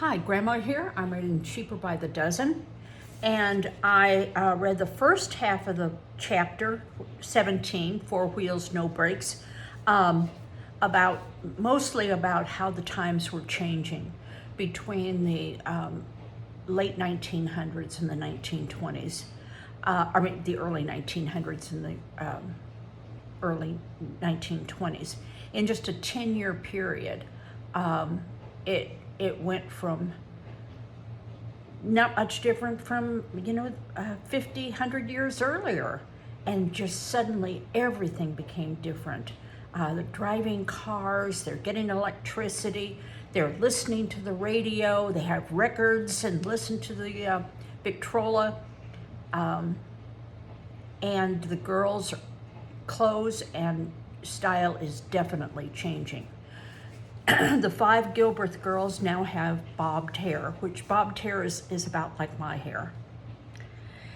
Hi, Grandma here. I'm reading Cheaper by the Dozen. And I read the first half of the chapter 17, Four Wheels, No Brakes, mostly about how the times were changing between the late 1900s and the 1920s. The early 1900s and the early 1920s. In just a 10-year period, it went from not much different from 50, 100 years earlier, and just suddenly everything became different. They're driving cars, they're getting electricity, they're listening to the radio, they have records and listen to the Victrola, and the girls' clothes and style is definitely changing. The 5 Gilbert girls now have bobbed hair, which bobbed hair is about like my hair.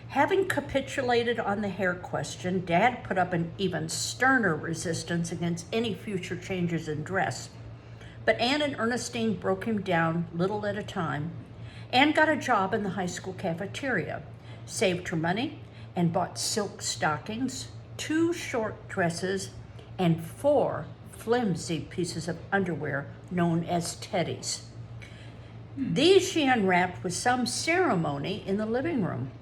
Having capitulated on the hair question, Dad put up an even sterner resistance against any future changes in dress. But Anne and Ernestine broke him down little at a time. Anne got a job in the high school cafeteria, saved her money, and bought silk stockings, 2 short dresses, and 4 flimsy pieces of underwear known as teddies. These she unwrapped with some ceremony in the living room.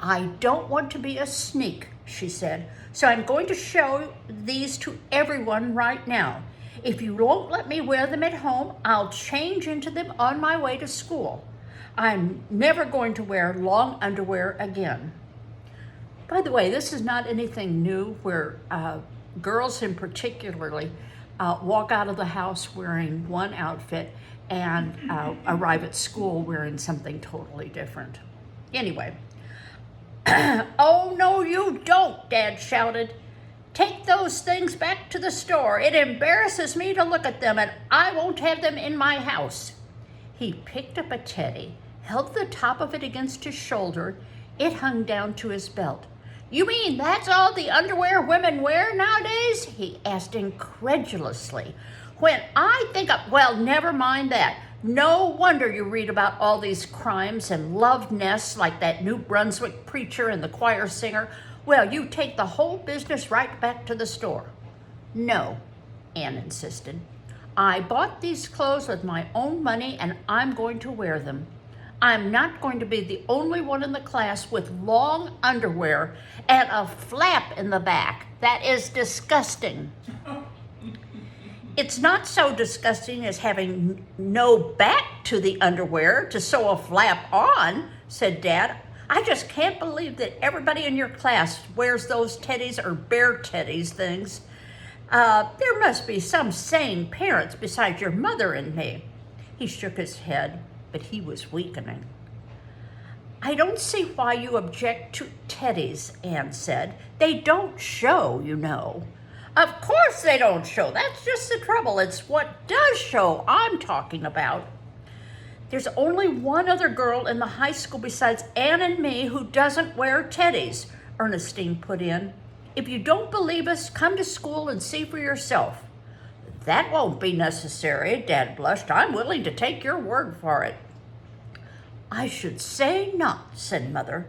"I don't want to be a sneak," she said, "so I'm going to show these to everyone right now. If you won't let me wear them at home, I'll change into them on my way to school. I'm never going to wear long underwear again." By the way, this is not anything new where girls in particularly walk out of the house wearing one outfit and arrive at school wearing something totally different. Anyway, "Oh, no, you don't," Dad shouted. "Take those things back to the store. It embarrasses me to look at them, and I won't have them in my house." He picked up a teddy, held the top of it against his shoulder. It hung down to his belt. "You mean that's all the underwear women wear nowadays?" he asked incredulously. "When I think of, well, never mind that. No wonder you read about all these crimes and love nests like that New Brunswick preacher and the choir singer. Well, you take the whole business right back to the store." "No," Anne insisted. "I bought these clothes with my own money and I'm going to wear them. I'm not going to be the only one in the class with long underwear and a flap in the back. That is disgusting." "It's not so disgusting as having no back to the underwear to sew a flap on," said Dad. "I just can't believe that everybody in your class wears those teddies or bear teddies things. There must be some sane parents besides your mother and me." He shook his head, but he was weakening. "I don't see why you object to teddies," Anne said. "They don't show, you know." "Of course they don't show. That's just the trouble. It's what does show I'm talking about." "There's only one other girl in the high school besides Anne and me who doesn't wear teddies," Ernestine put in. "If you don't believe us, come to school and see for yourself." "That won't be necessary," Dad blushed. "I'm willing to take your word for it." "I should say not," said Mother.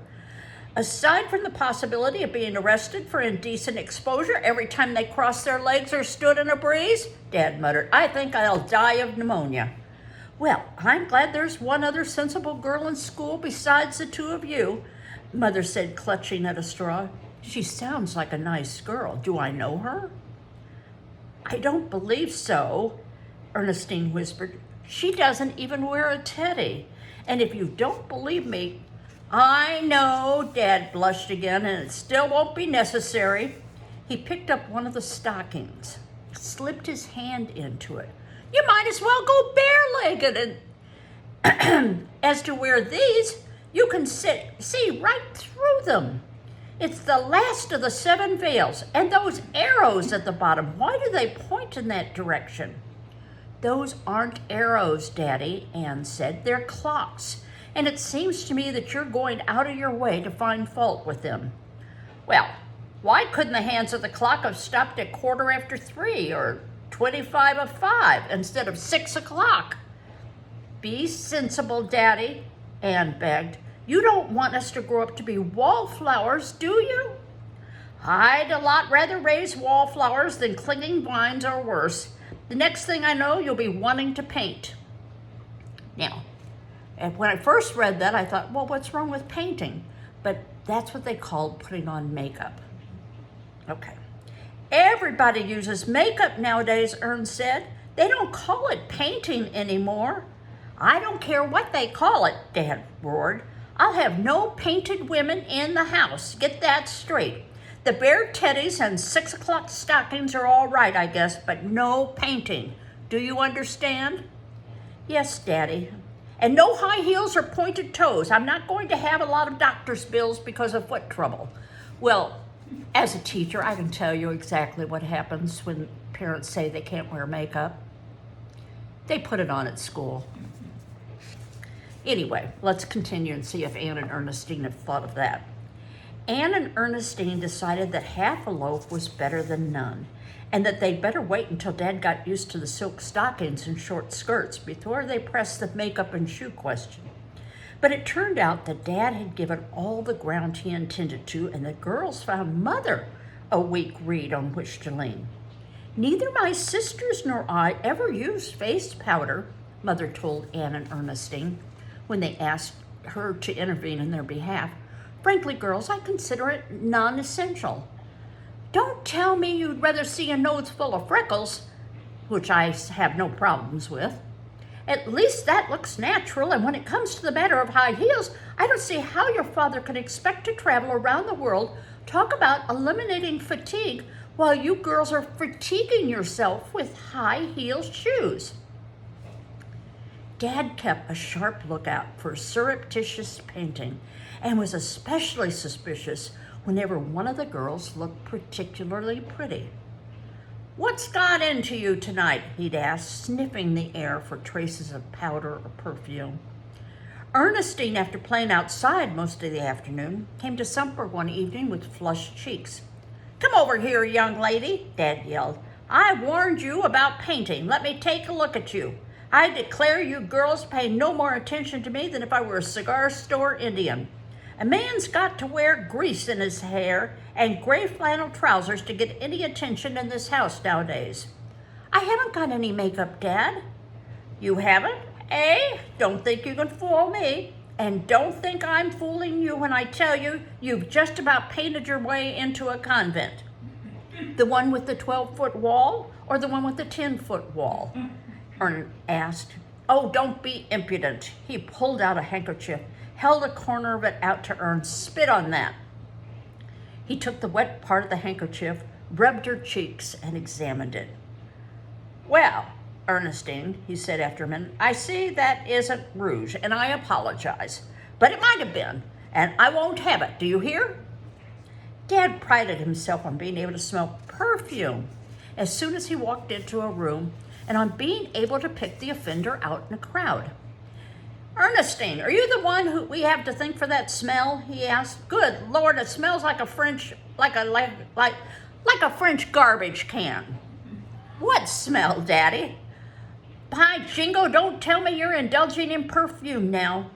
"Aside from the possibility of being arrested for indecent exposure every time they crossed their legs or stood in a breeze," Dad muttered, "I think I'll die of pneumonia." "Well, I'm glad there's one other sensible girl in school besides the 2 of you," Mother said, clutching at a straw. "She sounds like a nice girl. Do I know her?" "I don't believe so," Ernestine whispered. "She doesn't even wear a teddy. And if you don't believe me—" "I know," Dad blushed again, "and it still won't be necessary." He picked up one of the stockings, slipped his hand into it. "You might as well go bare-legged. And as to where these, you can see right through them. It's the last of the 7 veils, and those arrows at the bottom, why do they point in that direction?" "Those aren't arrows, Daddy," Anne said. "They're clocks, and it seems to me that you're going out of your way to find fault with them." "Well, why couldn't the hands of the clock have stopped at 3:15 or 5:25 instead of 6 o'clock?" Be sensible, Daddy, Anne begged. You don't want us to grow up to be wallflowers, do you? I'd a lot rather raise wallflowers than clinging vines or worse. The next thing I know, you'll be wanting to paint. Now, and when I first read that, I thought, well, what's wrong with painting? But that's what they called putting on makeup. Okay. Everybody uses makeup nowadays, Ern said. They don't call it painting anymore. I don't care what they call it, Dad roared. I'll have no painted women in the house. Get that straight. The bare teddies and 6 o'clock stockings are all right, I guess, but no painting. Do you understand? Yes, Daddy. And no high heels or pointed toes. I'm not going to have a lot of doctor's bills because of foot trouble. Well, as a teacher, I can tell you exactly what happens when parents say they can't wear makeup. They put it on at school. Anyway, let's continue and see if Anne and Ernestine have thought of that. Anne and Ernestine decided that half a loaf was better than none, and that they'd better wait until Dad got used to the silk stockings and short skirts before they pressed the makeup and shoe question. But it turned out that Dad had given all the ground he intended to, and the girls found Mother a weak reed on which to lean. Neither my sisters nor I ever used face powder, Mother told Anne and Ernestine when they asked her to intervene in their behalf. Frankly, girls, I consider it non-essential. Don't tell me you'd rather see a nose full of freckles, which I have no problems with. At least that looks natural, and when it comes to the matter of high heels, I don't see how your father could expect to travel around the world, talk about eliminating fatigue, while you girls are fatiguing yourself with high heel shoes. Dad kept a sharp lookout for surreptitious painting and was especially suspicious whenever one of the girls looked particularly pretty. What's got into you tonight? He'd ask, sniffing the air for traces of powder or perfume. Ernestine, after playing outside most of the afternoon, came to supper one evening with flushed cheeks. Come over here, young lady, Dad yelled. I warned you about painting. Let me take a look at you. I declare you girls pay no more attention to me than if I were a cigar store Indian. A man's got to wear grease in his hair and gray flannel trousers to get any attention in this house nowadays. I haven't got any makeup, Dad. You haven't? Eh? Don't think you can fool me. And don't think I'm fooling you when I tell you you've just about painted your way into a convent. The one with the 12-foot wall or the one with the 10-foot wall? Ern asked. Oh, don't be impudent. He pulled out a handkerchief, held a corner of it out to Ern. Spit on that. He took the wet part of the handkerchief, rubbed her cheeks, and examined it. Well, Ernestine, he said after a minute, I see that isn't rouge, and I apologize. But it might have been, and I won't have it. Do you hear? Dad prided himself on being able to smell perfume as soon as he walked into a room, and on being able to pick the offender out in a crowd. Ernestine, are you the one who we have to thank for that smell? He asked. Good Lord, it smells like a French garbage can. What smell, Daddy? By jingo, don't tell me you're indulging in perfume now.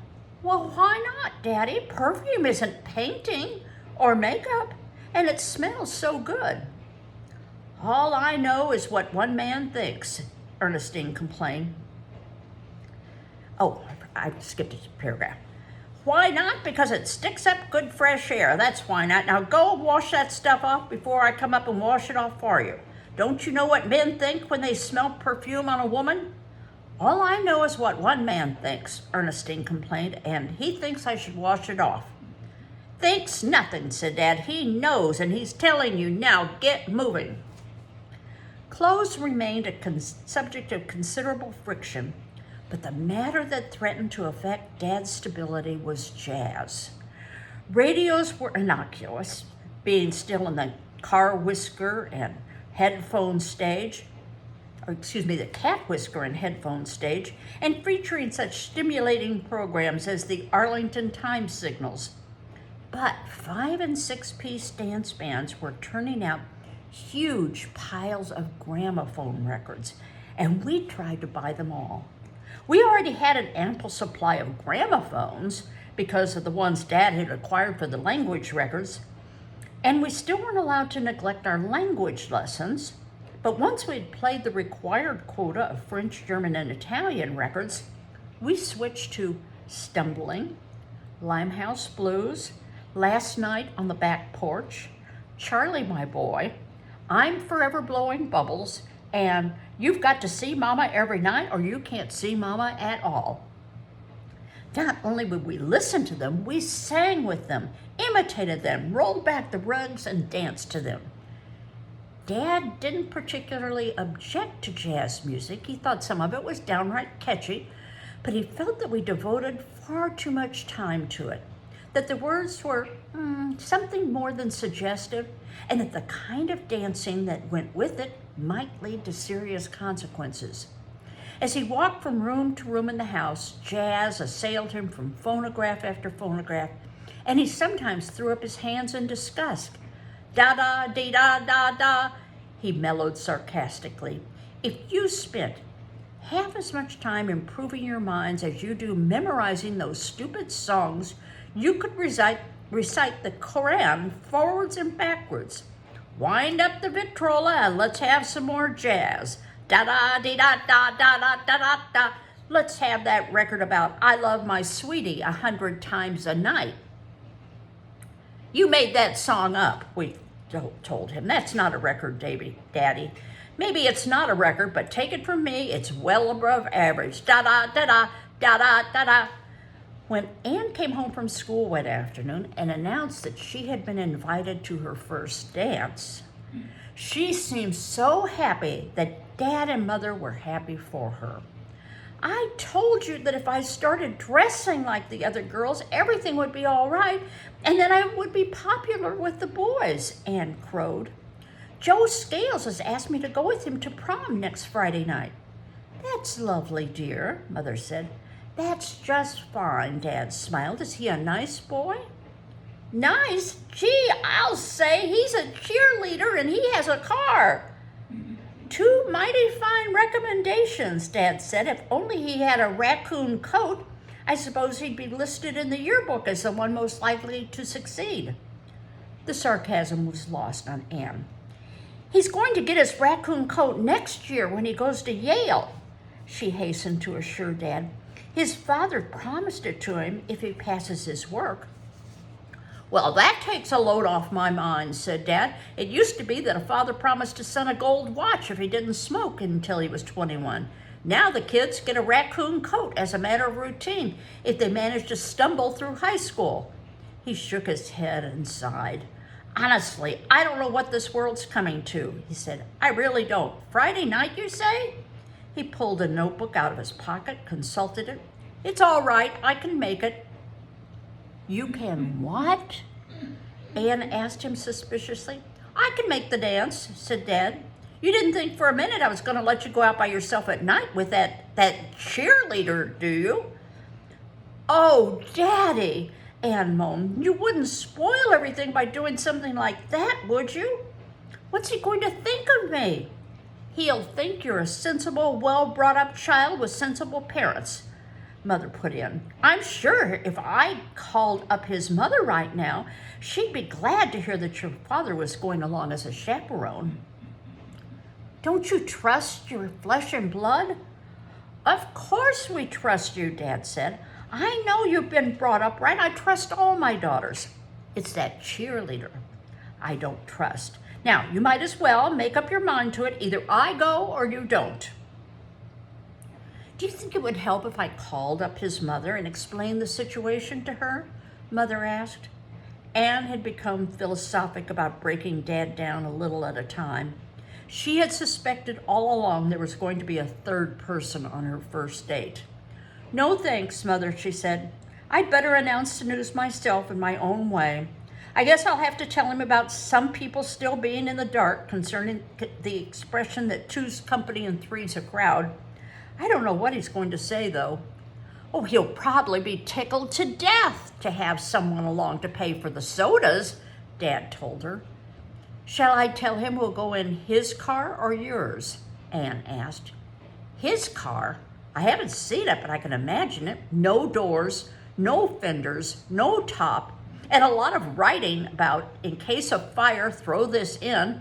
Well, why not, Daddy? Perfume isn't painting or makeup, and it smells so good. All I know is what one man thinks, Ernestine complained. Oh, I skipped a paragraph. Why not? Because it sticks up good fresh air. That's why not. Now go wash that stuff off before I come up and wash it off for you. Don't you know what men think when they smell perfume on a woman? All I know is what one man thinks, Ernestine complained, and he thinks I should wash it off. Thinks nothing, said Dad. He knows, and he's telling you now, get moving. Clothes remained a subject of considerable friction, but the matter that threatened to affect Dad's stability was jazz. Radios were innocuous, being still in the car whisker and headphone stage, the cat whisker and headphone stage, and featuring such stimulating programs as the Arlington Time signals. But 5- and 6-piece dance bands were turning out huge piles of gramophone records, and we tried to buy them all. We already had an ample supply of gramophones because of the ones Dad had acquired for the language records, and we still weren't allowed to neglect our language lessons. But once we'd played the required quota of French, German, and Italian records, we switched to Stumbling, Limehouse Blues, Last Night on the Back Porch, Charlie My Boy, I'm Forever Blowing Bubbles, and You've Got to See Mama Every Night or You Can't See Mama at All. Not only would we listen to them, we sang with them, imitated them, rolled back the rugs, and danced to them. Dad didn't particularly object to jazz music. He thought some of it was downright catchy, but he felt that we devoted far too much time to it, that the words were something more than suggestive, and that the kind of dancing that went with it might lead to serious consequences. As he walked from room to room in the house, jazz assailed him from phonograph after phonograph, and he sometimes threw up his hands in disgust. Da-da, dee-da-da-da, he mellowed sarcastically. If you spent half as much time improving your minds as you do memorizing those stupid songs, you could recite the Koran forwards and backwards. Wind up the Victrola and let's have some more jazz. Da-da-dee-da-da-da-da-da-da-da. Let's have that record about I Love My Sweetie 100 times a night. You made that song up, we told him. That's not a record, Daddy. Maybe it's not a record, but take it from me, it's well above average. Da-da-da-da, da-da-da-da. When Anne came home from school one afternoon and announced that she had been invited to her first dance, she seemed so happy that Dad and Mother were happy for her. I told you that if I started dressing like the other girls, everything would be all right, and then I would be popular with the boys, Anne crowed. Joe Scales has asked me to go with him to prom next Friday night. That's lovely, dear, Mother said. That's just fine, Dad smiled. Is he a nice boy? Nice? Gee, I'll say he's a cheerleader and he has a car. Two mighty fine recommendations, Dad said. If only he had a raccoon coat, I suppose he'd be listed in the yearbook as the one most likely to succeed. The sarcasm was lost on Anne. He's going to get his raccoon coat next year when he goes to Yale, she hastened to assure Dad. His father promised it to him if he passes his work. Well, that takes a load off my mind, said Dad. It used to be that a father promised his son a gold watch if he didn't smoke until he was 21. Now the kids get a raccoon coat as a matter of routine if they manage to stumble through high school. He shook his head and sighed. Honestly, I don't know what this world's coming to, he said. I really don't. Friday night, you say? He pulled a notebook out of his pocket, consulted it. It's all right, I can make it. You can what? Anne asked him suspiciously. I can make the dance, said Dad. You didn't think for a minute I was going to let you go out by yourself at night with that cheerleader, do you? Oh, Daddy, Anne moaned. You wouldn't spoil everything by doing something like that, would you? What's he going to think of me? He'll think you're a sensible, well-brought-up child with sensible parents, Mother put in. I'm sure if I called up his mother right now, she'd be glad to hear that your father was going along as a chaperone. Don't you trust your flesh and blood? Of course we trust you, Dad said. I know you've been brought up right. I trust all my daughters. It's that cheerleader I don't trust. Now, you might as well make up your mind to it. Either I go or you don't. Do you think it would help if I called up his mother and explained the situation to her? Mother asked. Anne had become philosophic about breaking Dad down a little at a time. She had suspected all along there was going to be a third person on her first date. No thanks, Mother, she said. I'd better announce the news myself in my own way. I guess I'll have to tell him about some people still being in the dark concerning the expression that two's company and three's a crowd. I don't know what he's going to say, though. Oh, he'll probably be tickled to death to have someone along to pay for the sodas, Dad told her. Shall I tell him we'll go in his car or yours? Anne asked. His car? I haven't seen it, but I can imagine it. No doors, no fenders, no top, and a lot of writing about, in case of fire, throw this in.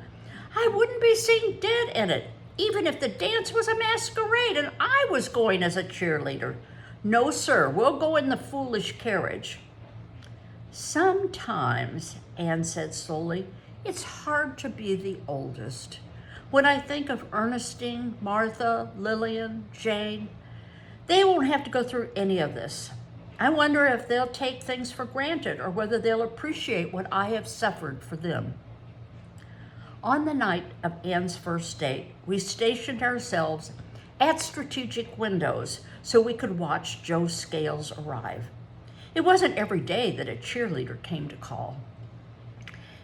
I wouldn't be seen dead in it, even if the dance was a masquerade and I was going as a cheerleader. No, sir, we'll go in the foolish carriage. Sometimes, Anne said slowly, it's hard to be the oldest. When I think of Ernestine, Martha, Lillian, Jane, they won't have to go through any of this. I wonder if they'll take things for granted or whether they'll appreciate what I have suffered for them. On the night of Anne's first date, we stationed ourselves at strategic windows so we could watch Joe Scales arrive. It wasn't every day that a cheerleader came to call.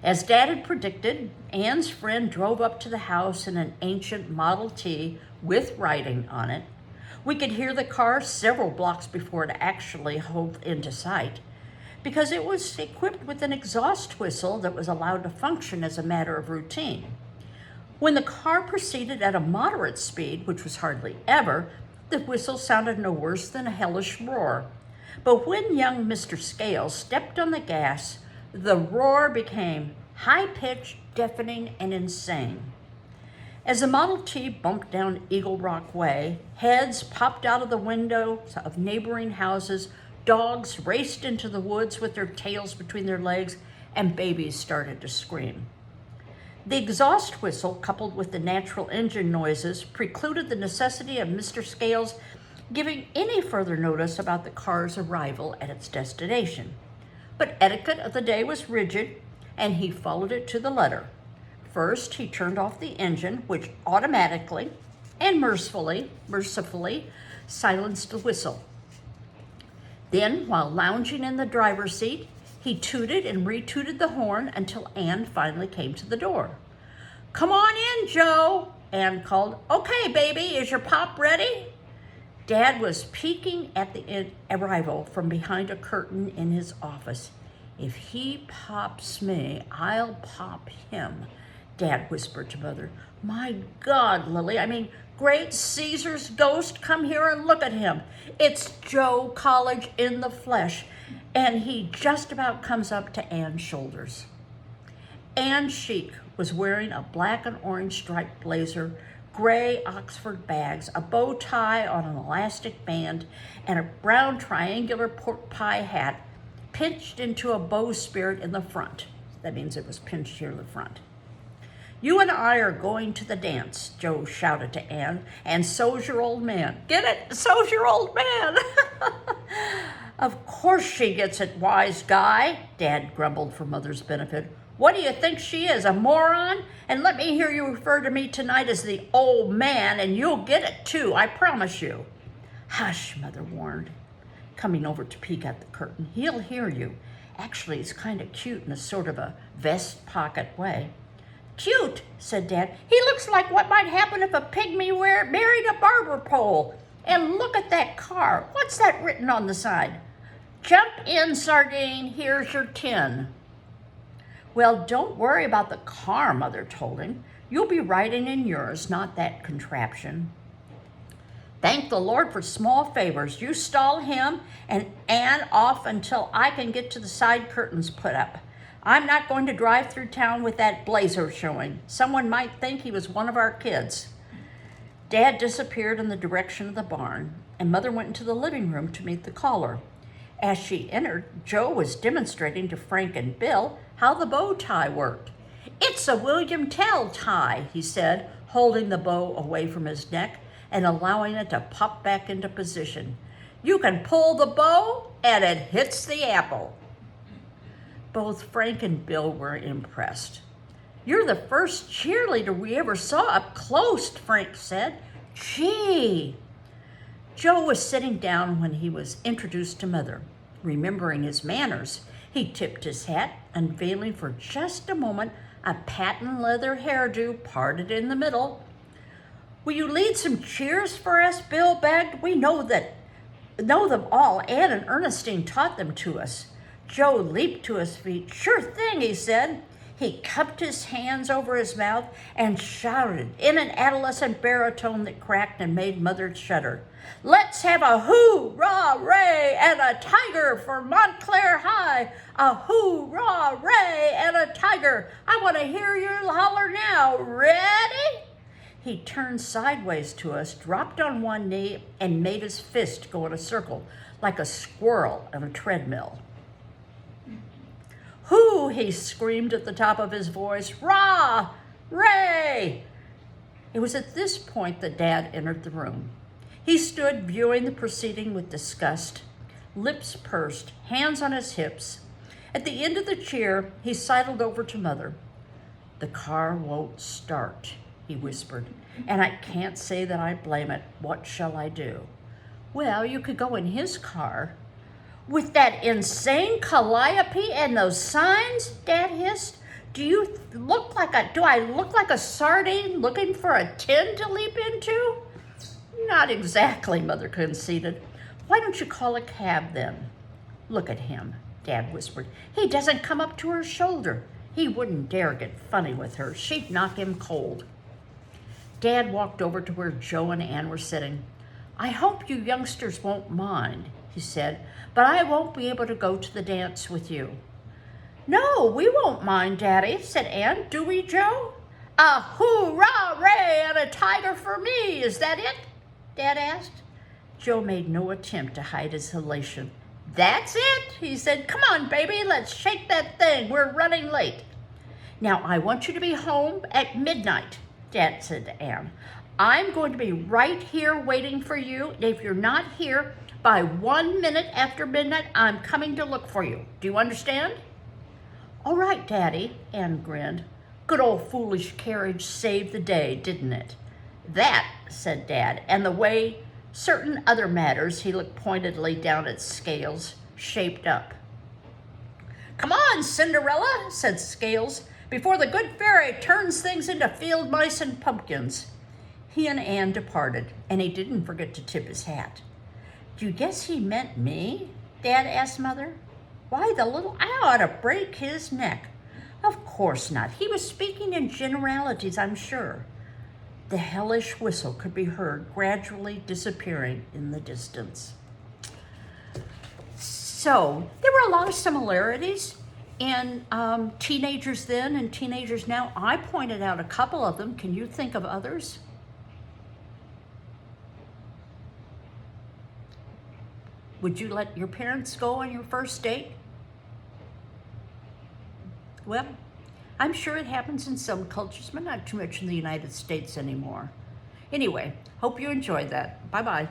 As Dad had predicted, Anne's friend drove up to the house in an ancient Model T with writing on it. We could hear the car several blocks before it actually hove into sight, because it was equipped with an exhaust whistle that was allowed to function as a matter of routine. When the car proceeded at a moderate speed, which was hardly ever, the whistle sounded no worse than a hellish roar. But when young Mr. Scales stepped on the gas, the roar became high-pitched, deafening, and insane. As the Model T bumped down Eagle Rock Way, heads popped out of the windows of neighboring houses, dogs raced into the woods with their tails between their legs, and babies started to scream. The exhaust whistle, coupled with the natural engine noises, precluded the necessity of Mr. Scales giving any further notice about the car's arrival at its destination. But etiquette of the day was rigid, and he followed it to the letter. First, he turned off the engine, which automatically and mercifully silenced the whistle. Then, while lounging in the driver's seat, he tooted and retooted the horn until Anne finally came to the door. "Come on in, Joe," Anne called. "Okay, baby, is your pop ready?" Dad was peeking at the arrival from behind a curtain in his office. "If he pops me, I'll pop him," Dad whispered to Mother. "My God, Lily, great Caesar's ghost, come here and look at him. It's Joe College in the flesh." And he just about comes up to Anne's shoulders. Anne Chic was wearing a black and orange striped blazer, gray Oxford bags, a bow tie on an elastic band, and a brown triangular pork pie hat pinched into a bowsprit in the front. That means it was pinched here in the front. "You and I are going to the dance," Joe shouted to Anne, "and so's your old man." "Get it? So's your old man." "Of course she gets it, wise guy," Dad grumbled for Mother's benefit. "What do you think she is, a moron? And let me hear you refer to me tonight as the old man, and you'll get it too, I promise you." "Hush," Mother warned, coming over to peek at the curtain. "He'll hear you. Actually, he's kind of cute in a sort of a vest pocket way." "Cute," said Dad. "He looks like what might happen if a pygmy married a barber pole. And look at that car. What's that written on the side?" "Jump in, sardine. Here's your tin." "Well, don't worry about the car," Mother told him. "You'll be riding in yours, not that contraption." "Thank the Lord for small favors. You stall him and Anne off until I can get to the side curtains put up. I'm not going to drive through town with that blazer showing. Someone might think he was one of our kids." Dad disappeared in the direction of the barn, and Mother went into the living room to meet the caller. As she entered, Joe was demonstrating to Frank and Bill how the bow tie worked. "It's a William Tell tie," he said, holding the bow away from his neck and allowing it to pop back into position. "You can pull the bow and it hits the apple." Both Frank and Bill were impressed. "You're the first cheerleader we ever saw up close," Frank said. "Gee." Joe was sitting down when he was introduced to Mother. Remembering his manners, he tipped his hat, unveiling for just a moment a patent leather hairdo parted in the middle. "Will you lead some cheers for us?" Bill begged. "We know them all. Anne and Ernestine taught them to us." Joe leaped to his feet. "Sure thing," he said. He cupped his hands over his mouth and shouted in an adolescent baritone that cracked and made Mother shudder. Let's have a hoorah-ray and a tiger for Montclair High. A hoorah-ray and a tiger. I want to hear you holler now. Ready? He turned sideways to us, dropped on one knee, and made his fist go in a circle like a squirrel on a treadmill. Hoo, he screamed at the top of his voice. Rah! Ray! It was at this point that Dad entered the room. He stood viewing the proceeding with disgust, lips pursed, hands on his hips. At the end of the chair, he sidled over to Mother. The car won't start, he whispered, and I can't say that I blame it. What shall I do? Well, you could go in his car. With that insane calliope and those signs, Dad hissed. Do I look like a sardine looking for a tin to leap into? Not exactly, Mother conceded. Why don't you call a cab then? Look at him, Dad whispered. He doesn't come up to her shoulder. He wouldn't dare get funny with her. She'd knock him cold. Dad walked over to where Joe and Anne were sitting. I hope you youngsters won't mind, he said, but I won't be able to go to the dance with you. No, we won't mind, Daddy, said Anne. Do we, Joe? A hoorah-ray and a tiger for me, is that it? Dad asked. Joe made no attempt to hide his elation. That's it, he said. Come on, baby, let's shake that thing. We're running late. Now, I want you to be home at midnight, Dad said to Anne. I'm going to be right here waiting for you. If you're not here by 1 minute after midnight, I'm coming to look for you. Do you understand? All right, Daddy, Anne grinned. Good old foolish carriage saved the day, didn't it? That, said Dad, and the way certain other matters, he looked pointedly down at Scales, shaped up. Come on, Cinderella, said Scales, before the good fairy turns things into field mice and pumpkins. He and Anne departed, and he didn't forget to tip his hat. Do you guess he meant me? Dad asked Mother. Why, I ought to break his neck. Of course not. He was speaking in generalities, I'm sure. The hellish whistle could be heard gradually disappearing in the distance. So there were a lot of similarities in teenagers then and teenagers now. I pointed out a couple of them. Can you think of others? Would you let your parents go on your first date? Well, I'm sure it happens in some cultures, but not too much in the United States anymore. Anyway, hope you enjoyed that. Bye-bye.